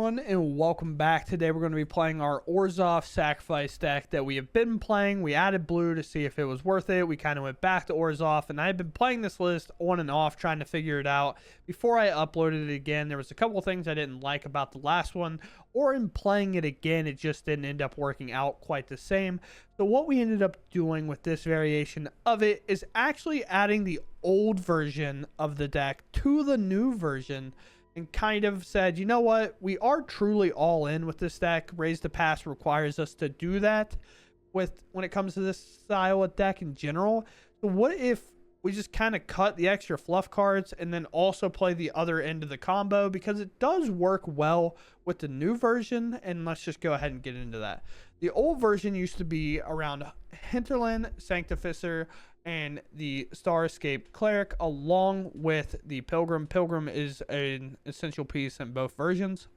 everyone, and welcome back. Today we're going to be playing our Orzhov sacrifice deck that we have been playing. We added blue to see if it was worth it. We kind of went back to Orzhov, and I had been playing this list on and off, trying to figure it out. Before I uploaded it again, there was a couple of things I didn't like about the last one, or in playing it again, it just didn't end up working out quite the same. So what we ended up doing with this variation of it is actually adding the old version of the deck to the new version, and kind of said, you know what, we are truly all in with this deck. Raise the Pass requires us to do that when it comes to this style of deck in general. So what if we just kind of cut the extra fluff cards and then also play the other end of the combo, because it does work well with the new version. And let's just go ahead and get into that. The old version used to be around Hinterland, Sanctificer, and the Star Escape Cleric, along with the Pilgrim. Pilgrim is an essential piece in both versions.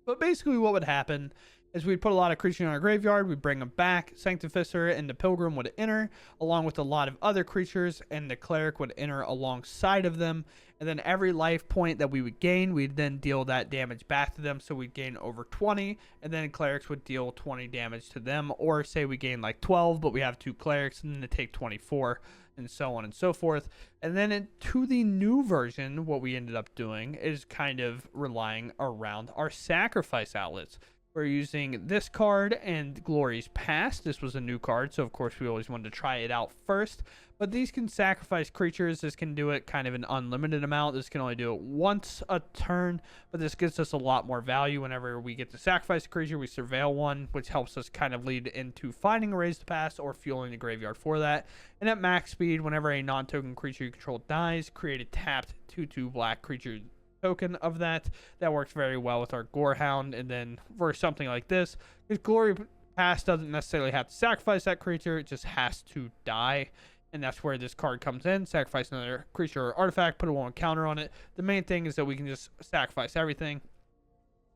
But basically what would happen is we'd put a lot of creatures in our graveyard, we'd bring them back, Sanctificer and the Pilgrim would enter, along with a lot of other creatures, and the Cleric would enter alongside of them. And then every life point that we would gain, we'd then deal that damage back to them, so we'd gain over 20, and then Clerics would deal 20 damage to them. Or say we gain like 12, but we have 2 Clerics, and then they take 24, and so on and so forth. And then to the new version, what we ended up doing is kind of relying around our sacrifice outlets. We're using this card and Glory's Past. This was a new card, so of course we always wanted to try it out first. But these can sacrifice creatures. This can do it kind of an unlimited amount. This can only do it once a turn, but this gives us a lot more value. Whenever we get to sacrifice a creature, we surveil one, which helps us kind of lead into finding a Raise the Pass or fueling the graveyard for that. And at max speed, whenever a non-token creature you control dies, create a tapped 2/2 black creature token of that. That works very well with our Gorehound. And then for something like this, because Glory Pass doesn't necessarily have to sacrifice that creature, it just has to die. And that's where this card comes in. Sacrifice another creature or artifact, put a 1 counter on it. The main thing is that we can just sacrifice everything,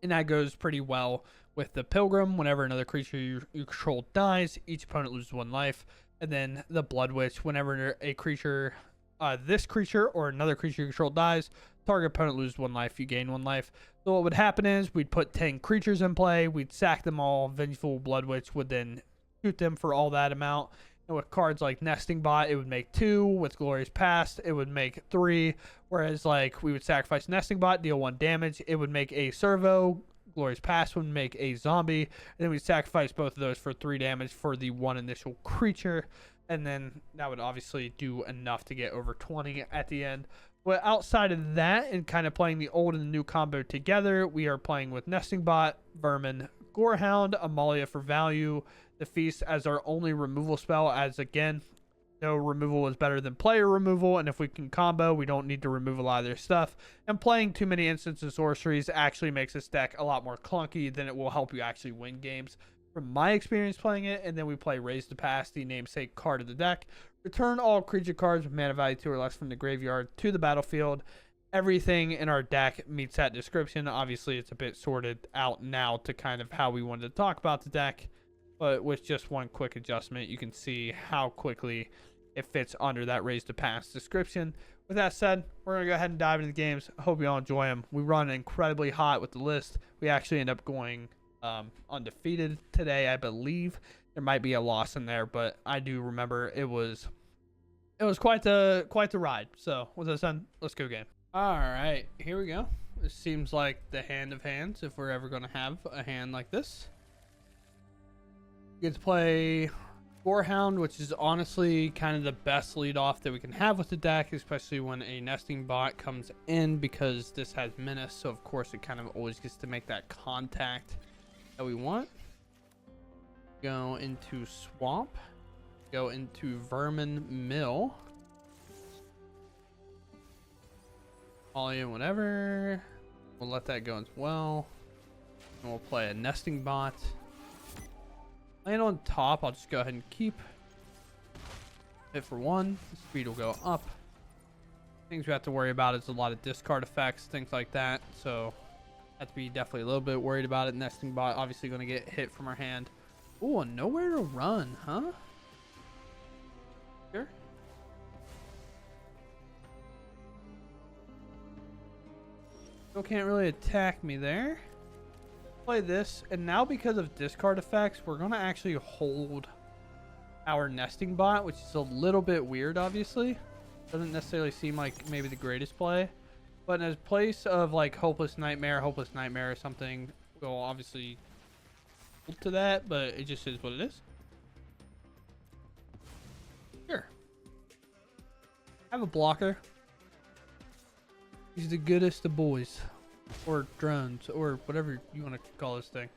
and that goes pretty well with the Pilgrim. Whenever another creature you control dies, each opponent loses 1 life. And then the Blood Witch, whenever a creature, this creature or another creature you control dies, target opponent loses 1 life, you gain 1 life. So what would happen is we'd put 10 creatures in play, we'd sack them all, Vengeful Blood Witch would then shoot them for all that amount. And with cards like Nesting Bot, it would make 2. With Glory's Past, it would make 3. Whereas like we would sacrifice Nesting Bot, deal 1 damage, it would make a Servo. Glory's Past would make a Zombie. And then we'd sacrifice both of those for 3 damage for the 1 initial creature. And then that would obviously do enough to get over 20 at the end. But outside of that, and kind of playing the old and the new combo together, we are playing with Nesting Bot, Vermin, Gorehound, Amalia for value, the Feast as our only removal spell, as again, no removal is better than player removal, and if we can combo, we don't need to remove a lot of their stuff. And playing too many instants and sorceries actually makes this deck a lot more clunky than it will help you actually win games, from my experience playing it. And then we play Raise the Pass, the namesake card of the deck. Return all creature cards with mana value 2 or less from the graveyard to the battlefield. Everything in our deck meets that description. Obviously, it's a bit sorted out now to kind of how we wanted to talk about the deck, but with just 1 quick adjustment, you can see how quickly it fits under that Raise the Pass description. With that said, we're going to go ahead and dive into the games. I hope you all enjoy them. We run incredibly hot with the list. We actually end up going undefeated today, I believe. There might be a loss in there, but I do remember it was quite the ride. So with that said, let's go game. All right, here we go. This seems like the hand of hands, if we're ever going to have a hand like this. You get to play Gorehound, which is honestly kind of the best lead off that we can have with the deck, especially when a Nesting Bot comes in, because this has Menace, so of course it kind of always gets to make that contact that we want. Go into Swamp, go into Vermin Mill, all in whatever. We'll let that go as well, and we'll play a Nesting Bot. Land on top, I'll just go ahead and keep it for 1. Speed will go up. Things we have to worry about is a lot of discard effects, things like that, so have to be definitely a little bit worried about it. Nesting Bot obviously going to get hit from our hand. Ooh, nowhere to run, huh? Sure. Still can't really attack me there. Play this, and now because of discard effects, we're gonna actually hold our nesting bot, which is a little bit weird. Obviously, doesn't necessarily seem like maybe the greatest play, but in a place of like hopeless nightmare or something, we'll obviously hold to that. But it just is what it is. Here, have a blocker. He's the goodest of boys. Or drones, or whatever you want to call this thing.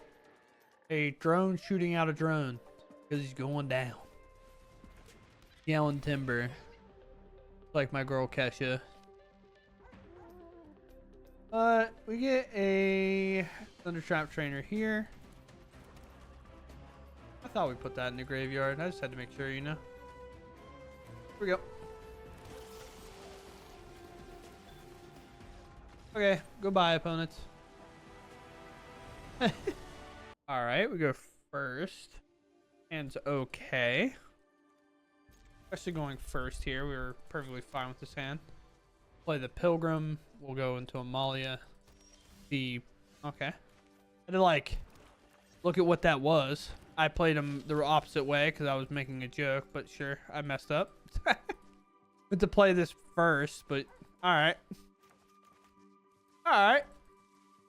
A drone shooting out a drone. Because he's going down. Yelling timber. Like my girl Kesha. We get a Thundertrap trainer here. I thought we put that in the graveyard. I just had to make sure, you know. Here we go. Okay, goodbye, opponents. Alright, we go first. Hand's okay. Especially going first here. We were perfectly fine with this hand. Play the Pilgrim. We'll go into Amalia. Okay. I had to, like, look at what that was. I played him the opposite way because I was making a joke, but sure, I messed up. But to play this first, but alright. Alright.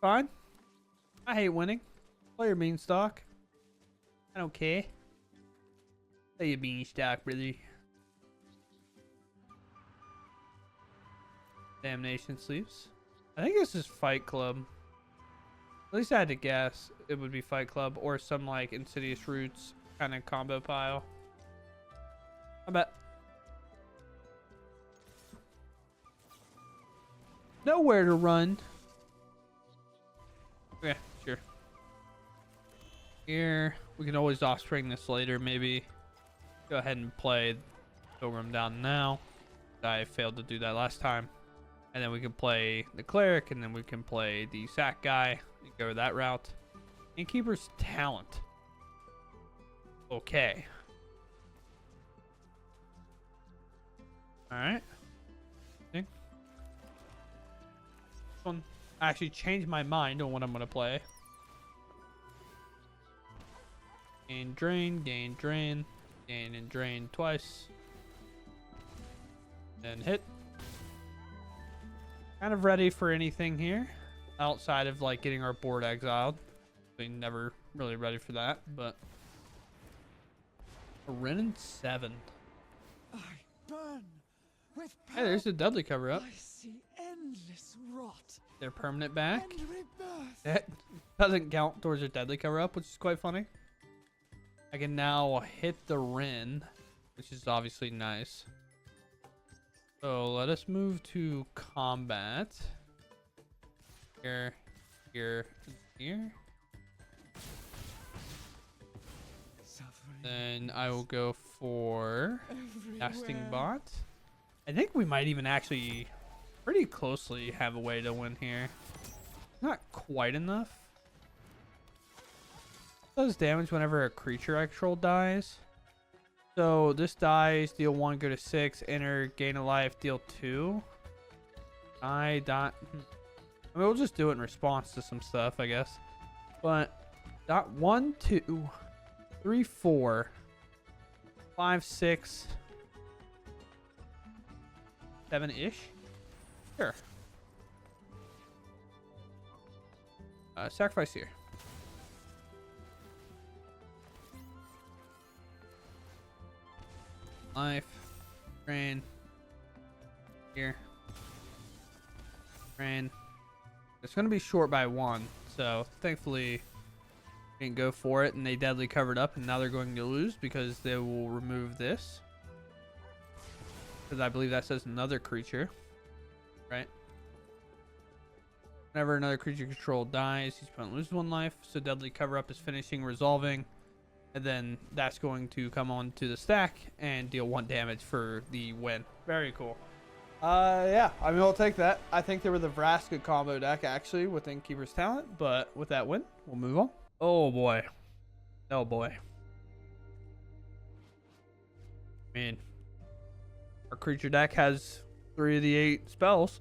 Fine. I hate winning. Play your beanstalk. I don't care. Play your beanstalk, brother. Damnation Sleeps. I think this is Fight Club. At least I had to guess it would be Fight Club or some like Insidious Roots kind of combo pile. I bet. Nowhere to run. Okay, sure. Here, we can always offspring this later, maybe. Go ahead and play Pilgrim down now. I failed to do that last time. And then we can play the Cleric, and then we can play the Sack guy. And go that route. Innkeeper's Talent. Okay. Alright. One. I actually changed my mind on what I'm going to play. Gain, drain, gain, drain. Gain and drain twice. And hit. Kind of ready for anything here. Outside of like getting our board exiled. We never really ready for that, but. A Renin 7. I burn with power. Hey, there's the Deadly cover up. I see endless rot. Their permanent back. And rebirth. That doesn't count towards their Deadly cover up, which is quite funny. I can now hit the Ren, which is obviously nice. So let us move to combat. Here, here, and here. Then I will go for casting bot. I think we might even actually pretty closely have a way to win here. Not quite enough. Does damage whenever a creature I control dies. So this dies, deal 1, go to 6, enter, gain a life, deal 2. I mean, we'll just do it in response to some stuff, I guess. But dot 1, 2, 3, 4, 5, 6, 7-ish. Sure. Sacrifice here. Life, drain, here, drain. It's going to be short by 1, so thankfully we didn't go for it, and they deadly covered up, and now they're going to lose because they will remove this. Because I believe that says another creature, right? Whenever another creature control dies, each opponent loses 1 life, so deadly cover up is finishing, resolving. And then that's going to come on to the stack and deal 1 damage for the win. Very cool. Yeah, I mean, we'll take that. I think they were the Vraska combo deck, actually, with Innkeeper's Talent. But with that win, we'll move on. Oh, boy. Oh, boy. I mean, our creature deck has 3 of the 8 spells.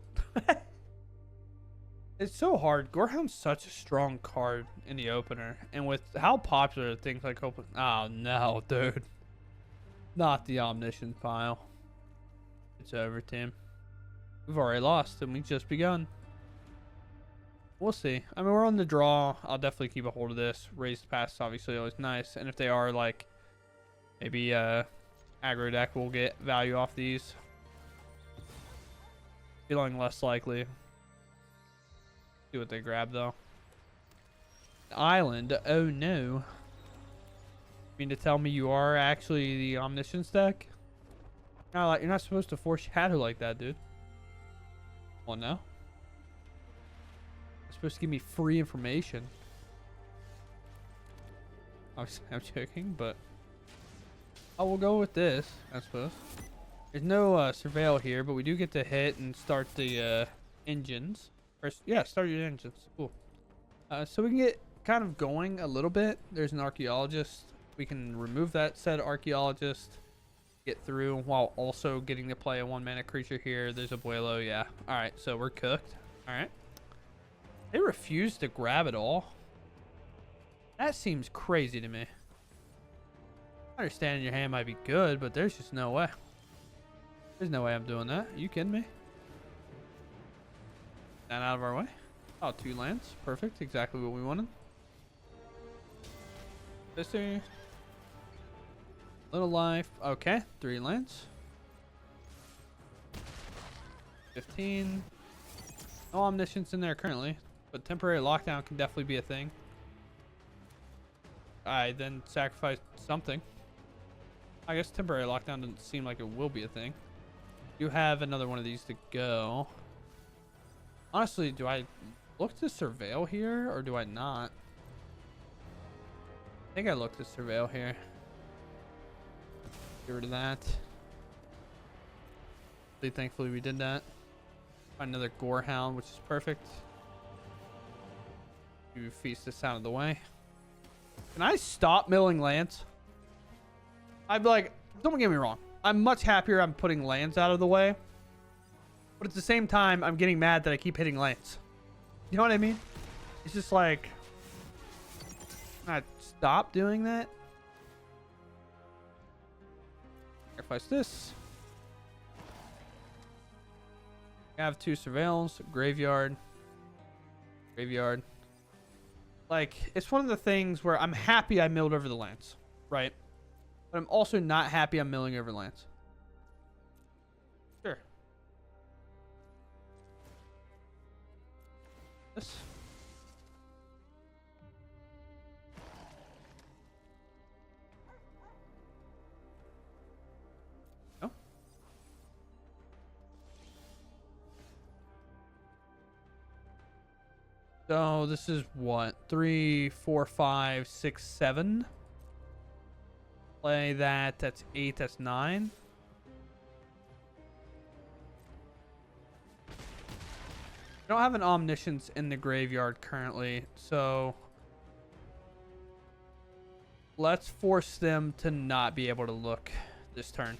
It's so hard. Gorehound's such a strong card in the opener. And with how popular things like open... Oh, no, dude. Not the Omniscient pile. It's over, team. We've already lost, and we've just begun. We'll see. I mean, we're on the draw. I'll definitely keep a hold of this. Raised pass is obviously always nice. And if they are, like, maybe aggro deck will get value off these. Feeling less likely. See what they grab, though. Island. Oh, no. You mean to tell me you are actually the Omniscience deck? No, like, you're not supposed to foreshadow like that, dude. Well, no. You're supposed to give me free information. I'm joking, but... Oh, we'll go with this, I suppose. There's no surveil here, but we do get to hit and start the engines. Or, yeah, start your engines. Cool. So we can get kind of going a little bit. There's an archaeologist. We can remove that said archaeologist. Get through while also getting to play a 1-mana creature here. There's a Abuelo. Yeah. All right. So we're cooked. All right. They refuse to grab it all. That seems crazy to me. Understanding your hand might be good, but there's just no way. There's no way I'm doing that. Are you kidding me? That out of our way. Oh, 2 lands. Perfect. Exactly what we wanted. This here. Little life. Okay. 3 lands. 15. No Omniscience in there currently, but temporary lockdown can definitely be a thing. I then sacrifice something. I guess temporary lockdown doesn't seem like it will be a thing. You have another one of these to go. Honestly, do I look to surveil here or do I not? I think I look to surveil here. Get rid of that. Thankfully we did that. Find another Gorehound, which is perfect. You feast this out of the way. Can I stop milling lands? I'd be like, don't get me wrong. I'm much happier I'm putting lands out of the way. But at the same time, I'm getting mad that I keep hitting lands. You know what I mean? It's just like, I stop doing that. Sacrifice this. I have 2 surveillance, graveyard. Graveyard. Like, it's one of the things where I'm happy I milled over the lands, right? But I'm also not happy I'm milling over lands. Sure. This. No. So this is what? 3, 4, 5, 6, 7. Play that. That's 8. That's 9. I don't have an Omniscience in the graveyard currently, so let's force them to not be able to look this turn.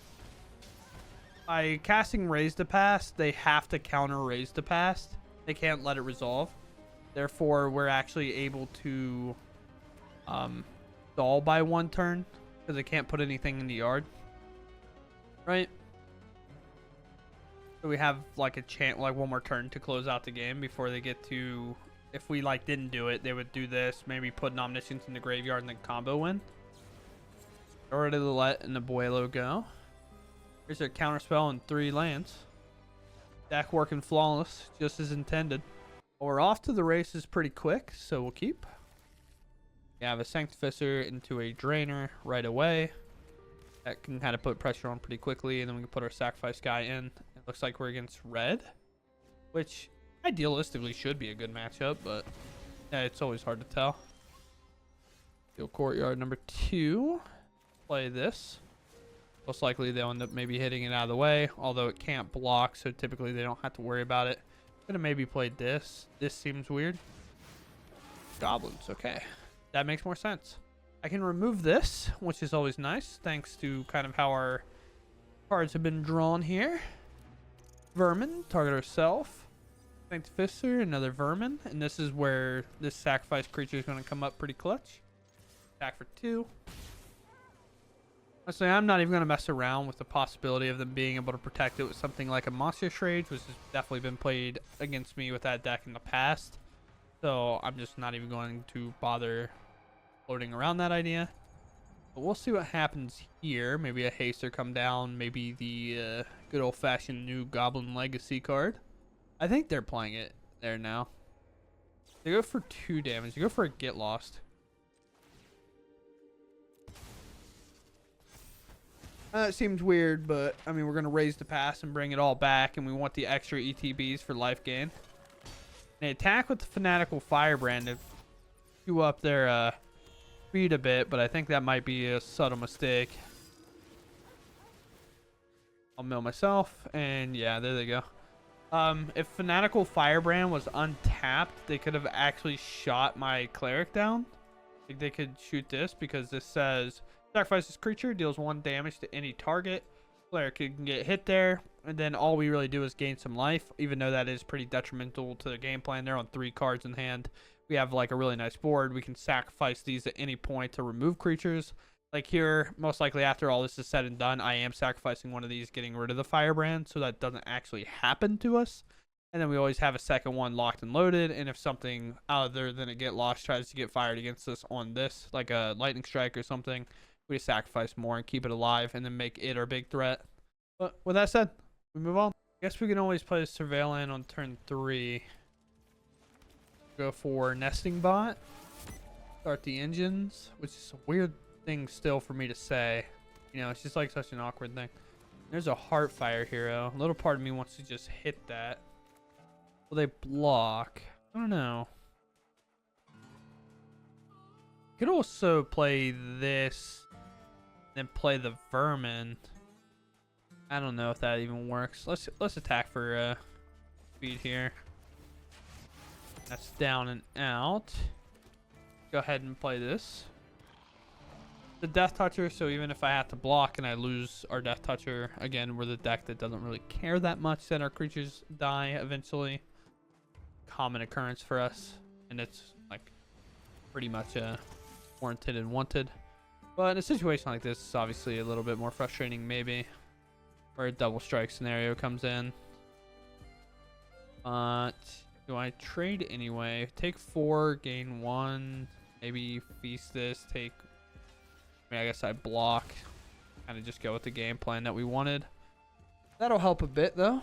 By casting Raise to Past, they have to counter Raise to Past. They can't let it resolve. Therefore, we're actually able to stall by 1 turn because they can't put anything in the yard. Right? So we have like a chance, like 1 more turn to close out the game before they get to. If we like didn't do it, they would do this. Maybe put an Omniscience in the graveyard and then combo win. Already let an Abuelo go. Here's a counterspell and 3 lands. Deck working flawless, just as intended. Well, we're off to the races pretty quick, so we'll keep. We have a Sanctificer into a Drainer right away. That can kind of put pressure on pretty quickly, and then we can put our Sacrifice guy in. It looks like we're against red, which idealistically should be a good matchup, but yeah, it's always hard to tell. Go Courtyard number 2. Play this. Most likely they'll end up maybe hitting it out of the way, although it can't block, so typically they don't have to worry about it. Gonna maybe play this. This seems weird. Goblins. Okay, that makes more sense. I can remove this, which is always nice, thanks to kind of how our cards have been drawn here. Vermin, target ourselves. Thanks, Fister, another vermin, and this is where this sacrifice creature is going to come up pretty clutch. Attack for 2. Honestly, I'm not even going to mess around with the possibility of them being able to protect it with something like a Monstrous Rage, which has definitely been played against me with that deck in the past. So I'm just not even going to bother floating around that idea. But we'll see what happens here. Maybe a Haster come down. Maybe the good old-fashioned new Goblin Legacy card. I think they're playing it there now. They go for 2 damage. They go for a Get Lost. It seems weird, but I mean, we're going to raise the pass and bring it all back, and we want the extra ETBs for life gain. They attack with the Fanatical Firebrand to chew up their speed a bit, but I think that might be a subtle mistake. I'll mill myself, and yeah, there they go. If Fanatical Firebrand was untapped, they could have actually shot my Cleric down. I think they could shoot this because this says sacrifice this creature, deals 1 damage to any target. Cleric can get hit there, and then all we really do is gain some life, even though that is pretty detrimental to the game plan. They're on 3 cards in hand. We have like a really nice board. We can sacrifice these at any point to remove creatures. Like here, most likely after all this is said and done, I am sacrificing one of these, getting rid of the Firebrand, so that doesn't actually happen to us. And then we always have a second one locked and loaded, and if something other than a Get Lost tries to get fired against us on this, like a Lightning Strike or something, we sacrifice more and keep it alive and then make it our big threat. But with that said, we move on. I guess we can always play Surveillant on turn 3. Go for Nesting Bot. Start the engines, which is a weird thing still for me to say. You know, it's just like such an awkward thing. There's a Heartfire hero. A little part of me wants to just hit that. Will they block? I don't know. Could also play this, then play the Vermin. I don't know if that even works. Let's attack for speed here. That's down and out. Go ahead and play this. The Death Toucher, so even if I have to block and I lose our Death Toucher, again, we're the deck that doesn't really care that much that our creatures die eventually. Common occurrence for us, and it's like pretty much warranted and wanted. But in a situation like this, it's obviously a little bit more frustrating, maybe, where a double strike scenario comes in. But do I trade anyway? Take 4, gain 1. Maybe feast this. Take. I mean, I guess I block. Kind of just go with the game plan that we wanted. That'll help a bit, though.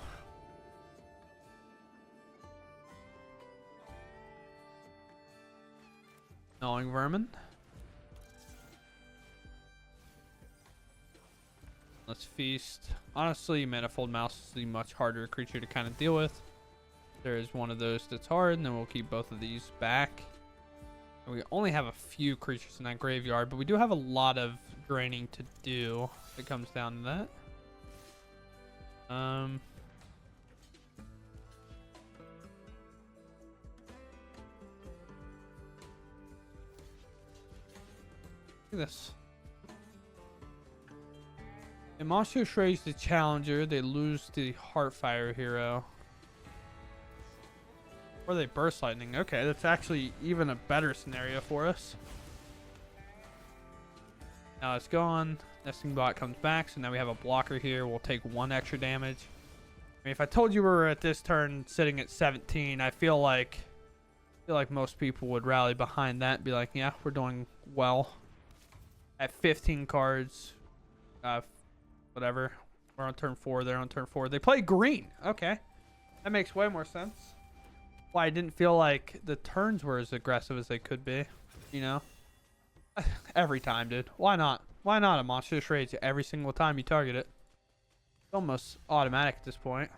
Gnawing Vermin. Let's feast. Honestly, Manifold Mouse is the much harder creature to kind of deal with. There is one of those that's hard, and then we'll keep both of these back. And we only have a few creatures in that graveyard, but we do have a lot of draining to do if it comes down to that. Look at this. And Monstrous Rage the Challenger, they lose the Heartfire hero. Or they Burst Lightning. Okay, that's actually even a better scenario for us. Now it's gone. Nesting Bot comes back, so now we have a blocker here. We'll take 1 extra damage. I mean, if I told you we were at this turn sitting at 17, I feel like most people would rally behind that and be like, yeah, we're doing well. At 15 cards, whatever. We're on turn 4. They're on turn 4. They play green. Okay, that makes way more sense. Why I didn't feel like the turns were as aggressive as they could be, you know? Every time, dude. Why not? Why not a Monstrous Rage every single time you target it? It's almost automatic at this point.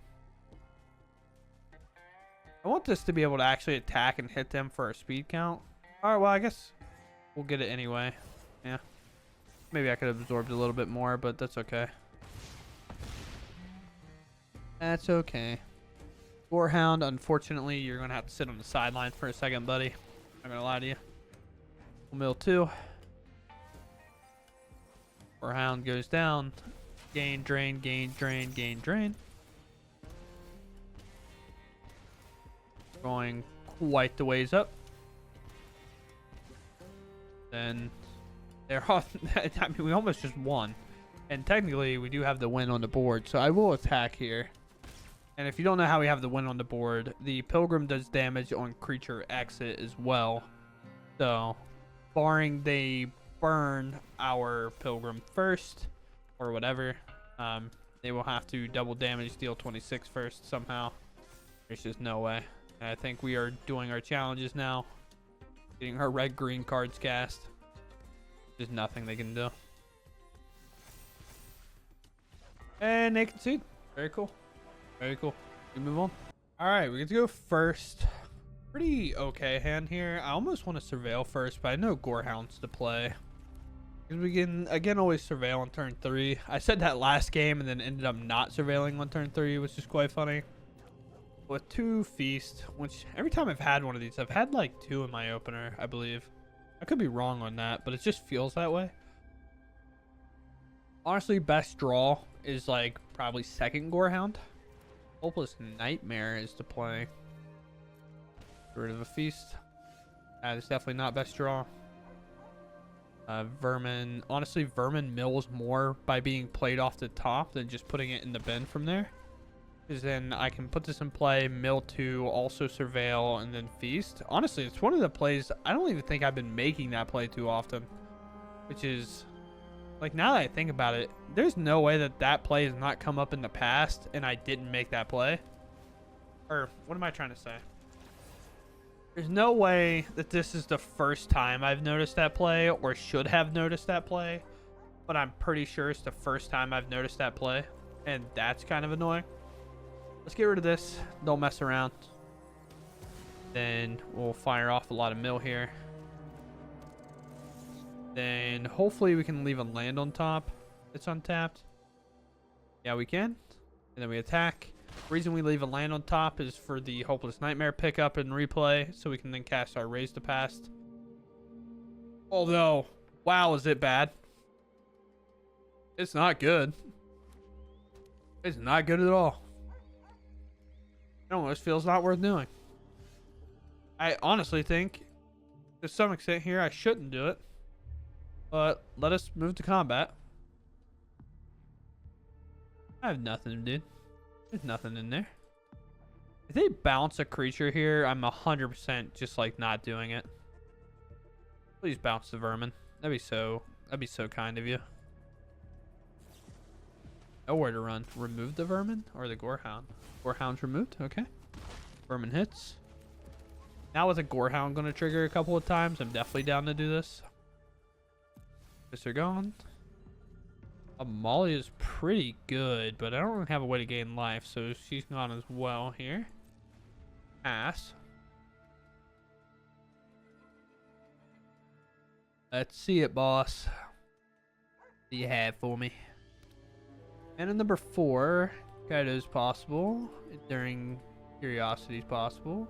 I want this to be able to actually attack and hit them for a speed count. Alright, well, I guess we'll get it anyway. Yeah. Maybe I could have absorbed a little bit more, but that's okay. That's okay. Gorehound, unfortunately, you're going to have to sit on the sideline for a second, buddy. I'm going to lie to you. Mill 2. Gorehound goes down. Gain, drain, gain, drain, gain, drain. going quite the ways up. Then they're off. I mean, we almost just won. And technically, we do have the win on the board. So I will attack here. And if you don't know how we have the win on the board, the Pilgrim does damage on creature exit as well. So, barring they burn our Pilgrim first, or whatever, they will have to double damage, deal 26 first somehow. There's just no way. And I think we are doing our challenges now. Getting our red-green cards cast. There's nothing they can do. And they concede. Very cool. Very cool. We move on. All right, we get to go first. Pretty okay hand here. I almost want to surveil first, but I know Gorehound's to play. Because we can, again, always surveil on turn 3. I said that last game and then ended up not surveilling on turn 3, which is quite funny. With 2 Feast, which every time I've had one of these, I've had like 2 in my opener, I believe. I could be wrong on that, but it just feels that way. Honestly, best draw is like probably second Gorehound. Hopeless Nightmare is to play. Get rid of a Feast. It's definitely not best draw. Vermin. Honestly, Vermin mills more by being played off the top than just putting it in the bin from there. Because then I can put this in play, mill 2, also surveil, and then feast. Honestly, it's one of the plays. I don't even think I've been making that play too often. Which is, like, now that I think about it, there's no way that that play has not come up in the past and I didn't make that play. Or, what am I trying to say? There's no way that this is the first time I've noticed that play or should have noticed that play. But I'm pretty sure it's the first time I've noticed that play. And that's kind of annoying. Let's get rid of this. Don't mess around. Then we'll fire off a lot of mill here. Then hopefully we can leave a land on top. It's untapped. Yeah, we can. And then we attack. The reason we leave a land on top is for the Hopeless Nightmare pickup and replay. So we can then cast our Raise to Past. Although, wow, is it bad? It's not good. It's not good at all. It almost feels not worth doing. I honestly think, to some extent here, I shouldn't do it. But let us move to combat. I have nothing, dude. There's nothing in there. If they bounce a creature here, I'm 100% just like not doing it. Please bounce the Vermin. That'd be so kind of you. Nowhere to run. Remove the Vermin or the Gorehound? Gorehound's removed. Okay. Vermin hits. Now with a Gorehound going to trigger a couple of times, I'm definitely down to do this. This are gone. Molly is pretty good, but I don't really have a way to gain life, so she's gone as well here. Pass. Let's see it, boss. What do you have for me? And at number 4, Kaido's possible. During Curiosity is possible.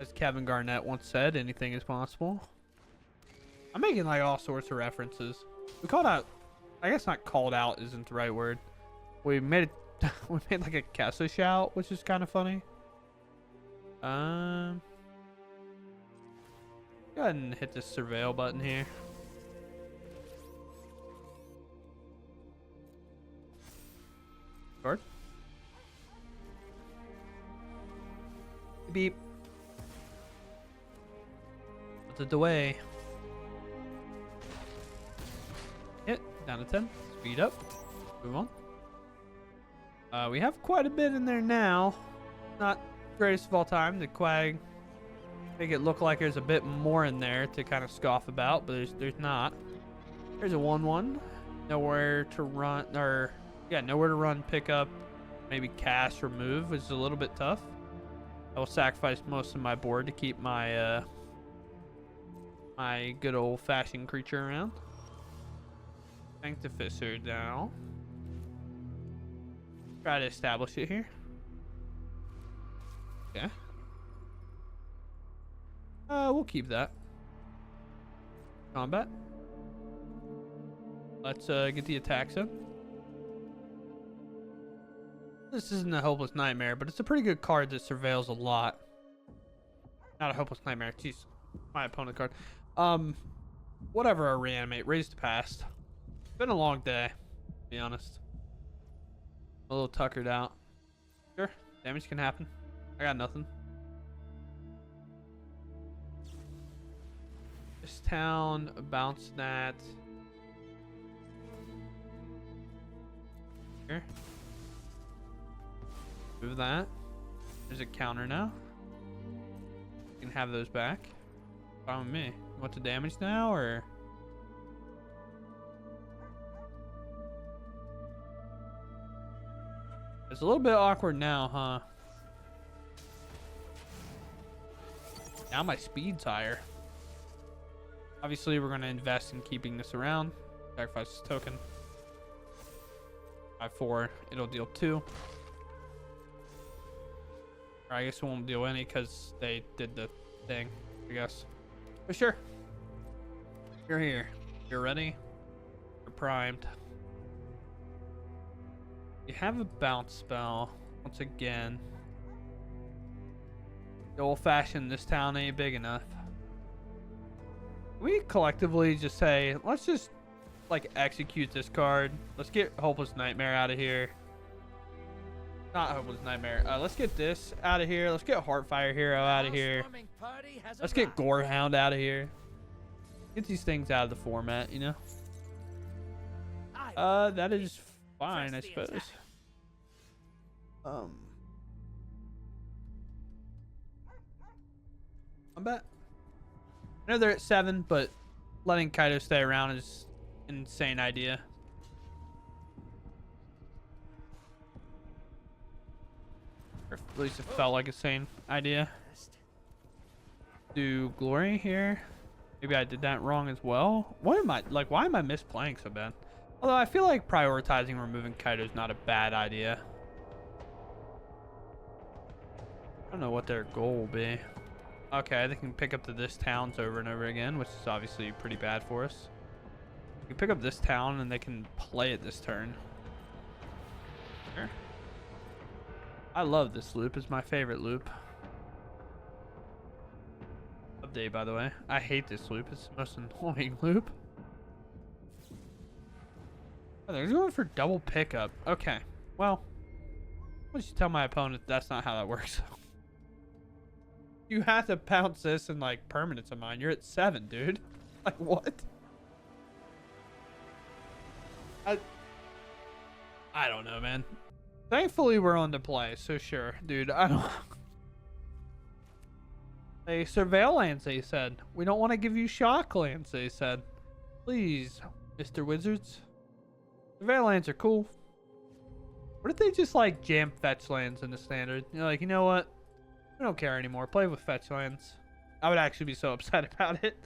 As Kevin Garnett once said, anything is possible. I'm making like all sorts of references. We called out, I guess not called out isn't the right word. We made it, we made like a Kessa shout, which is kind of funny. Go ahead and hit this surveil button here. Card. Beep. Put it away. Hit. Down to 10. Speed up. Move on. We have quite a bit in there now. Not greatest of all time. The Quag make it look like there's a bit more in there to kind of scoff about, but there's not. There's a 1/1. Nowhere to run, or yeah, nowhere to run, pick up, maybe cast, remove, which is a little bit tough. I will sacrifice most of my board to keep my my good old-fashioned creature around. Sanctificer down. Try to establish it here. Okay. We'll keep that. Combat. Let's get the attacks in. This isn't a Hopeless Nightmare, but it's a pretty good card that surveils a lot. Not a Hopeless Nightmare. Jeez. My opponent card. Whatever, I reanimate. Raise the past. It's been a long day, to be honest. A little tuckered out. Sure, damage can happen. I got nothing. This town, bounce that. Here. Move that. There's a counter now. You can have those back. Fine with me. You want the damage now, or? It's a little bit awkward now, huh? Now my speed's higher. Obviously, we're going to invest in keeping this around. Sacrifice this token. 5-4. It'll deal 2. Or I guess it won't deal any because they did the thing, I guess. But sure. You're here. You're ready. You're primed. You have a bounce spell. Once again. The old-fashioned, this town ain't big enough. We collectively just say, let's just like execute this card. Let's get Hopeless Nightmare out of here. Not Hopeless Nightmare. Let's get this out of here. Let's get Heartfire Hero out of here. Let's get Gorehound out of here. Get these things out of the format, you know? That is fine, I suppose. I'm bet. I know they're at 7, but letting Kaido stay around is an insane idea. Or at least it felt like a sane idea. Do Glory here. Maybe I did that wrong as well. What am I, like, why am I misplaying so bad? Although I feel like prioritizing removing Kaido is not a bad idea. I don't know what their goal will be. Okay, they can pick up this towns over and over again, which is obviously pretty bad for us. You can pick up this town and they can play it this turn. Sure. I love this loop. It's my favorite loop. Update, by the way. I hate this loop. It's the most annoying loop. Oh, they're going for double pickup. Okay. Well, why don't you tell my opponent that's not how that works? You have to bounce this in like permanents of mine. You're at 7, dude. Like what? I don't know, man. Thankfully we're on to play, so sure, dude. I don't. They surveil lands, they said. We don't want to give you shock lands, they said. Please, Mr. Wizards. Surveil lands are cool. What if they just like jam fetch lands in the standard? You're like, you know what? I don't care anymore. Play with fetch lands. I would actually be so upset about it.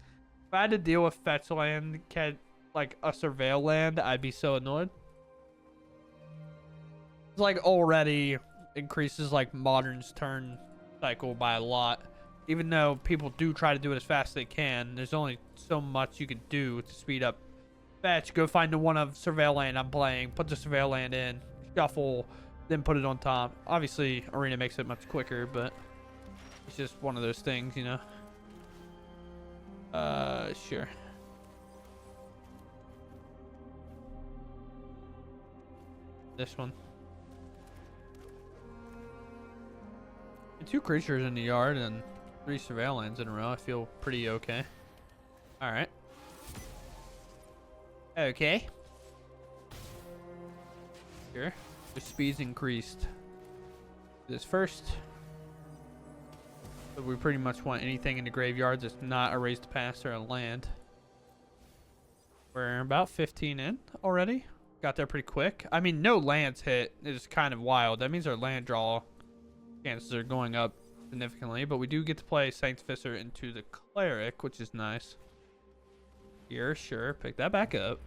If I had to deal with fetch land, like a surveil land, I'd be so annoyed. It's like already increases like Modern's turn cycle by a lot. Even though people do try to do it as fast as they can, there's only so much you can do to speed up. Fetch, go find the one of surveil land I'm playing, put the surveil land in, shuffle, then put it on top. Obviously, Arena makes it much quicker, but it's just one of those things, you know. Sure. This one. 2 creatures in the yard and 3 surveil lands in a row. I feel pretty okay. All right. Okay. Sure. The speed's increased. This first. So we pretty much want anything in the graveyard that's not a raised pass or a land. We're about 15 in already. Got there pretty quick. I mean, no lands hit is kind of wild. That means our land draw chances are going up significantly. But we do get to play Sanctificer into the Cleric, which is nice. Here, sure. Pick that back up.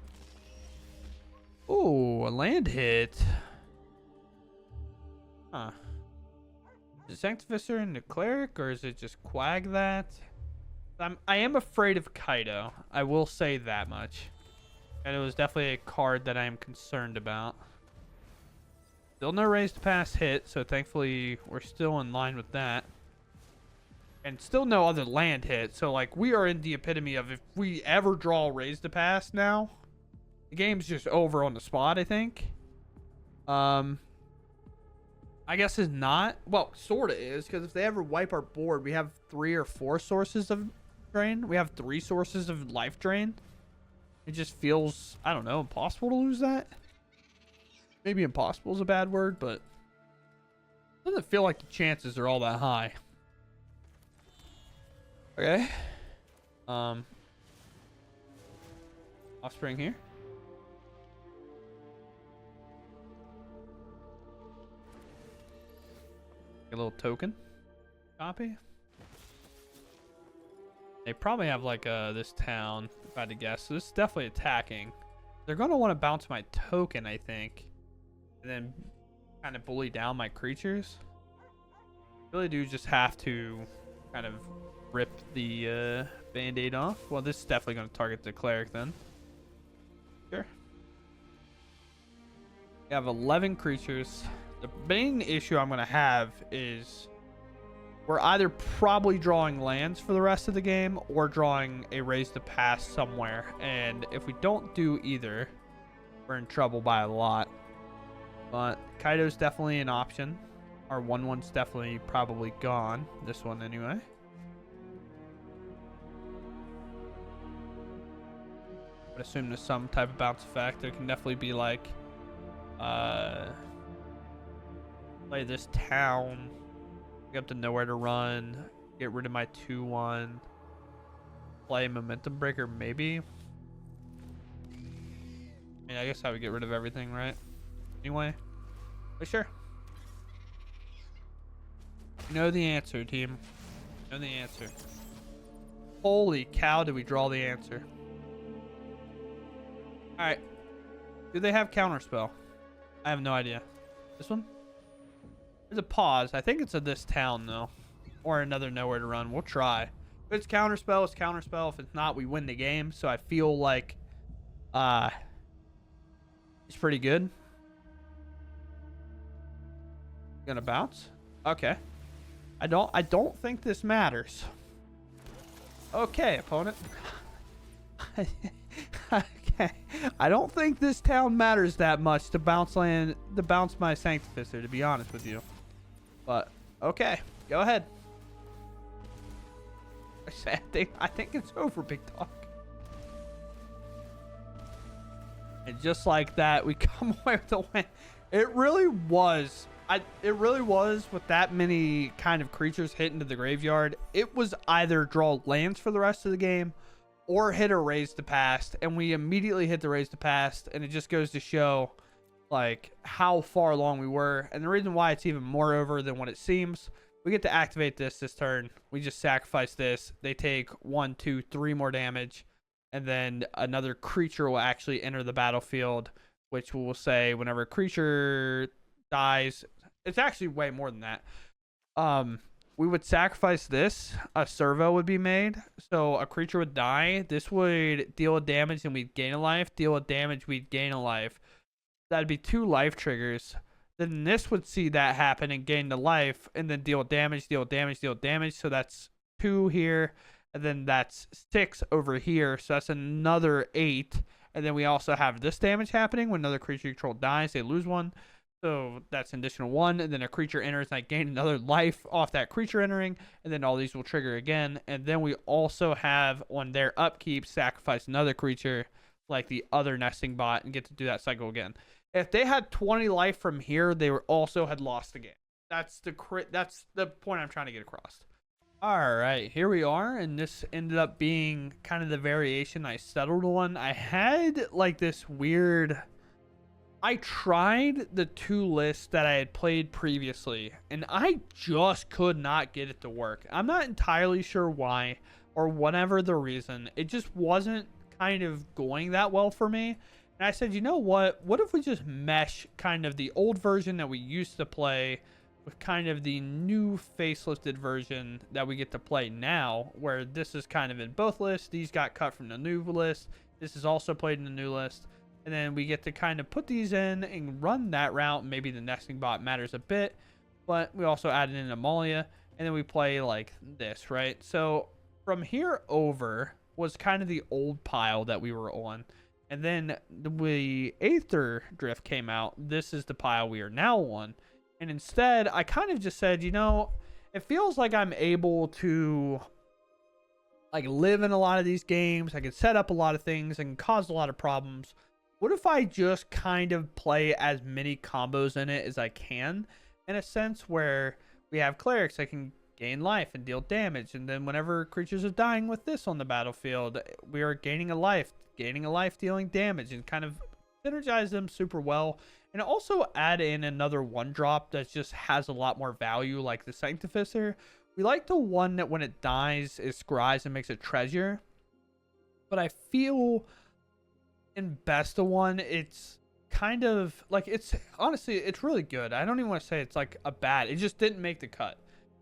Ooh, a land hit. Huh. Is it Sanctificer into Cleric, or is it just Quag that? I am afraid of Kaido. I will say that much. And it was definitely a card that I am concerned about. Still no raise to pass hit, so thankfully we're still in line with that. And still no other land hit, so like we are in the epitome of if we ever draw a raise to pass now, the game's just over on the spot, I think. I guess is not. Well, sort of is, because if they ever wipe our board, we have 3 or 4 sources of drain. We have 3 sources of life drain. It just feels, I don't know, impossible to lose that. Maybe impossible is a bad word, but it doesn't feel like the chances are all that high. Okay. Offspring here. A little token copy. They probably have like this town, if I had to guess. So this is definitely attacking. They're going to want to bounce my token, I think, and then kind of bully down my creatures. Really do just have to kind of rip the band-aid off. Well, this is definitely going to target the cleric then. Sure. We have 11 creatures. The main issue I'm going to have is we're either probably drawing lands for the rest of the game or drawing a raise to pass somewhere. And if we don't do either, we're in trouble by a lot. But Kaido's definitely an option. Our 1/1's definitely probably gone. This one anyway. I would assume there's some type of bounce effect. There can definitely be like play this town, get up to nowhere to run, get rid of my 2/1, play momentum breaker maybe. I mean, I guess I would get rid of everything, right? Anyway, but sure. You know the answer, team. You know the answer. Holy cow, did we draw the answer? Alright. Do they have counterspell? I have no idea. This one? There's a pause. I think it's at this town, though. Or another nowhere to run. We'll try. If it's counterspell, it's counterspell. If it's not, we win the game. So I feel like it's pretty good. Gonna bounce? Okay. I don't think this matters. Okay, opponent. Okay. I don't think this town matters that much to bounce my Sanctificer, to be honest with you. But okay, go ahead. I think it's over, big dog. And just like that, we come away with the win. It really was. It really was, with that many kind of creatures hit into the graveyard. It was either draw lands for the rest of the game or hit a raise to pass, and we immediately hit the raise to pass, and it just goes to show like how far along we were. And the reason why it's even more over than what it seems, we get to activate this turn. We just sacrifice this. They take 1, 2, 3 more damage, and then another creature will actually enter the battlefield, which will say whenever a creature dies, it's actually way more than that. We would sacrifice this, a servo would be made, so a creature would die. This would deal a damage and we'd gain a life, deal a damage, we'd gain a life. That'd be 2 life triggers. Then this would see that happen and gain the life, and then deal damage, deal damage, deal damage. So that's 2 here, and then that's 6 over here, so that's another 8. And then we also have this damage happening when another creature you control dies, they lose 1. So that's an additional 1, and then a creature enters, and I gain another life off that creature entering, and then all these will trigger again. And then we also have, on their upkeep, sacrifice another creature like the other nesting bot and get to do that cycle again. If they had 20 life from here, they were also had lost the game. That's the point I'm trying to get across. All right, here we are, and this ended up being kind of the variation I settled on. I had like this weird... I tried the 2 lists that I had played previously, and I just could not get it to work. I'm not entirely sure why, or whatever the reason. It just wasn't kind of going that well for me. And I said, you know what? What if we just mesh kind of the old version that we used to play with kind of the new facelifted version that we get to play now, where this is kind of in both lists. These got cut from the new list. This is also played in the new list. and then we get to kind of put these in and run that route. Maybe the nesting bot matters a bit, but we also added in Amalia, and then we play like this, right? So from here over was kind of the old pile that we were on. And then the Aetherdrift came out. This is the pile we are now on. And instead, I kind of just said, it feels like I'm able to like live in a lot of these games. I can set up a lot of things and cause a lot of problems. What if I just kind of play as many combos in it as I can, in a sense where we have clerics that can gain life and deal damage, and then whenever creatures are dying with this on the battlefield, we are gaining a life, dealing damage, and kind of synergize them super well. And also add in another 1-drop that just has a lot more value, like the Sanctificer. We like the one that when it dies, it scries and makes a treasure. But I feel in Besta one, it's kind of like, it's honestly, it's really good. I don't even want to say it's like a bad, it just didn't make the cut.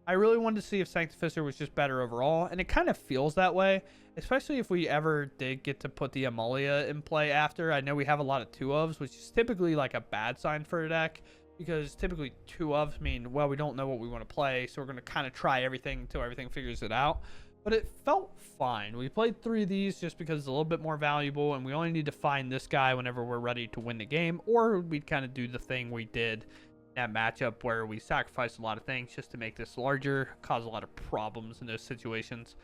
I really wanted to see if Sanctificer was just better overall, and it kind of feels that way, especially if we ever did get to put the Amalia in play after. I know we have a lot of 2-ofs, which is typically like a bad sign for a deck, because typically 2-ofs mean, well, we don't know what we want to play, so we're going to kind of try everything until everything figures it out. But it felt fine. We played 3 of these just because it's a little bit more valuable, and we only need to find this guy whenever we're ready to win the game, or we'd kind of do the thing we did that matchup where we sacrifice a lot of things just to make this larger, cause a lot of problems in those situations.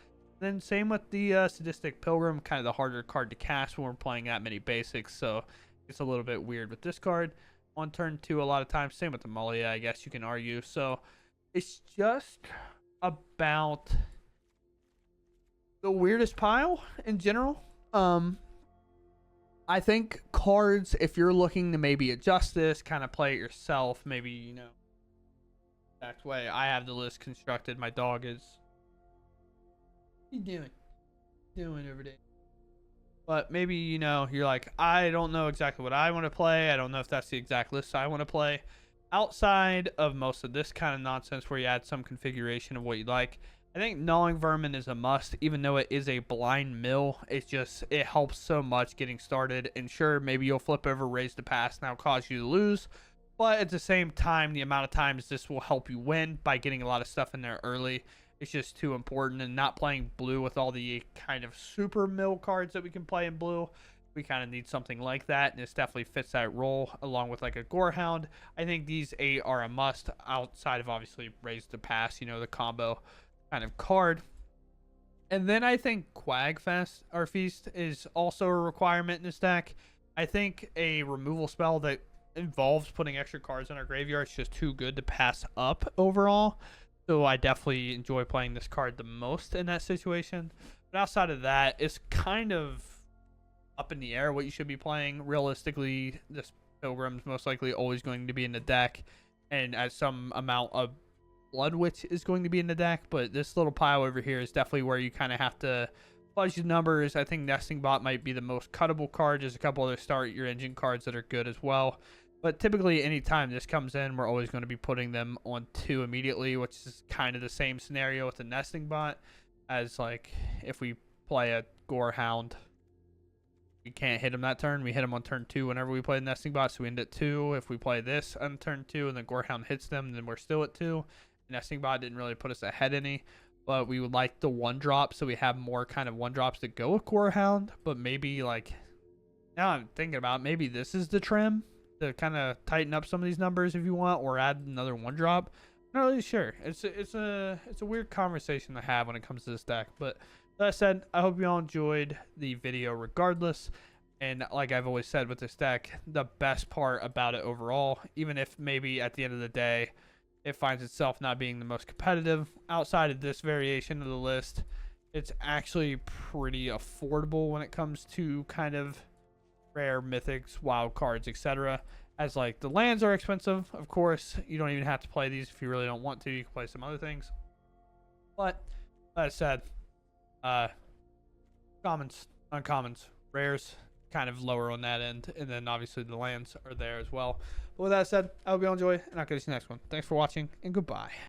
And then same with the Sadistic Pilgrim, kind of the harder card to cast when we're playing that many basics, so it's a little bit weird with this card. On turn 2 a lot of times, same with the Amalia, I guess you can argue. So it's just about the weirdest pile in general. I think cards, if you're looking to maybe adjust this, kind of play it yourself, maybe, exact way I have the list constructed. My dog is, what are you doing over there? But maybe, you're like, I don't know exactly what I want to play. I don't know if that's the exact list I want to play. Outside of most of this kind of nonsense where you add some configuration of what you like, I think Gnawing Vermin is a must, even though it is a blind mill. It helps so much getting started. And sure, maybe you'll flip over Raise the Pass and that'll cause you to lose. But at the same time, the amount of times this will help you win by getting a lot of stuff in there early, it's just too important. And not playing blue with all the kind of super mill cards that we can play in blue, we kind of need something like that. And this definitely fits that role, along with like a Gorehound. I think these 8 are a must, outside of obviously Raise the Pass, the combo kind of card. And then I think Quagfest or Feast is also a requirement in this deck. I think a removal spell that involves putting extra cards in our graveyard is just too good to pass up overall. So I definitely enjoy playing this card the most in that situation. But outside of that, it's kind of up in the air what you should be playing. Realistically, this Pilgrim's most likely always going to be in the deck, and at some amount of Blood Witch is going to be in the deck, but this little pile over here is definitely where you kind of have to fudge the numbers. I think Nesting Bot might be the most cuttable card. There's a couple other Start Your Engine cards that are good as well. But typically, anytime this comes in, we're always going to be putting them on 2 immediately, which is kind of the same scenario with the Nesting Bot, as like if we play a Gorehound, we can't hit him that turn. We hit him on turn 2 whenever we play the Nesting Bot, so we end at 2. If we play this on turn 2 and then Gorehound hits them, then we're still at 2. Nesting Bot didn't really put us ahead any, but we would like the 1-drop, so we have more kind of 1-drops to go with Gorehound. But maybe, like, now I'm thinking about maybe this is the trim to kind of tighten up some of these numbers if you want, or add another 1-drop. Not really sure. It's a weird conversation to have when it comes to this deck. But that said, I hope you all enjoyed the video regardless. And like I've always said with this deck, the best part about it overall, even if maybe at the end of the day it finds itself not being the most competitive, outside of this variation of the list, it's actually pretty affordable when it comes to kind of rare mythics, wild cards, etc. As like the lands are expensive, of course. You don't even have to play these if you really don't want to. You can play some other things. But that said, commons, uncommons, rares, kind of lower on that end, and then obviously the lands are there as well. But with that said, I hope you all enjoy, and I'll catch you next one. Thanks for watching, and goodbye.